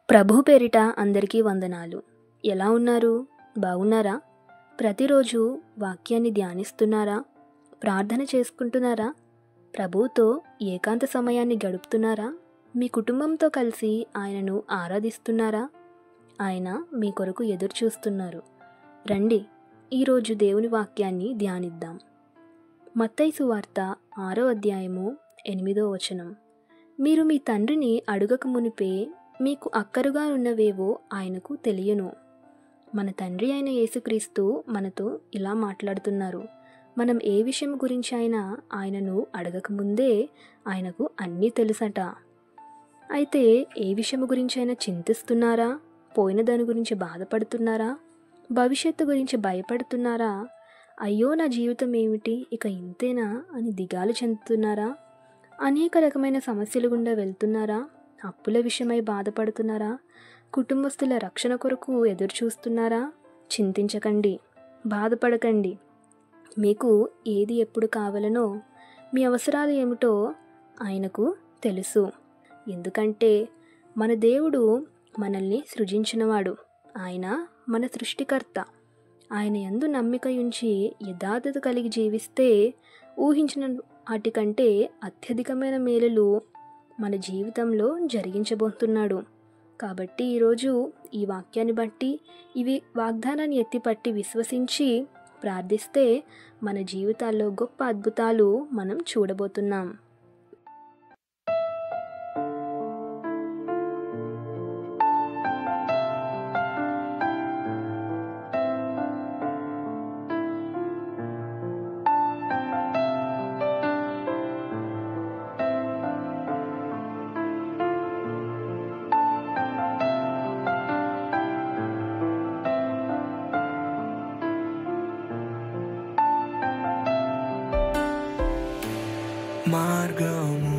ప్రభు పేరిట అందరికీ వందనాలు. ఎలా ఉన్నారు? బాగున్నారా? ప్రతిరోజు వాక్యాన్ని ధ్యానిస్తున్నారా? ప్రార్థన చేసుకుంటున్నారా? ప్రభువుతో ఏకాంత సమయాన్ని గడుపుతున్నారా? మీ కుటుంబంతో కలిసి ఆయనను ఆరాధిస్తున్నారా? ఆయన మీ కొరకు ఎదురు చూస్తున్నారు. రండి, ఈరోజు దేవుని వాక్యాన్ని ధ్యానిద్దాం. మత్తయి సువార్త 6వ అధ్యాయము 8వ వచనం. మీరు మీ తండ్రిని అడుగక మునిపే మీకు అక్కరుగా ఉన్నవేవో ఆయనకు తెలియను. మన తండ్రి అయిన యేసుక్రీస్తు మనతో ఇలా మాట్లాడుతున్నారు. మనం ఏ విషయం గురించి అయినా ఆయనను అడగకముందే ఆయనకు అన్నీ తెలుసట. అయితే ఏ విషయం గురించి అయినా చింతిస్తున్నారా? పోయిన దాని గురించి బాధపడుతున్నారా? భవిష్యత్తు గురించి భయపడుతున్నారా? అయ్యో, నా జీవితం ఏమిటి, ఇక ఇంతేనా అని దిగాలు చెందుతున్నారా? అనేక రకమైన సమస్యలు గుండా వెళ్తున్నారా? అప్పుల విషయమై బాధపడుతున్నారా? కుటుంబస్తుల రక్షణ కొరకు ఎదురు చూస్తున్నారా? చింతించకండి, బాధపడకండి. మీకు ఏది ఎప్పుడు కావాలనో, మీ అవసరాలు ఏమిటో ఆయనకు తెలుసు. ఎందుకంటే మన దేవుడు మనల్ని సృజించినవాడు. ఆయన మన సృష్టికర్త. ఆయన యందు నమ్మిక ఉంచి యథార్థత కలిగి జీవిస్తే ఊహించిన వాటికంటే అత్యధికమైన మేలులు మన జీవితంలో జరిగించబోతున్నాడు. కాబట్టి ఈరోజు ఈ వాక్యాన్ని బట్టి ఇవి వాగ్దానాన్ని ఎత్తిపట్టి విశ్వసించి ప్రార్థిస్తే మన జీవితాల్లో గొప్ప అద్భుతాలు మనం చూడబోతున్నాం. మార్గము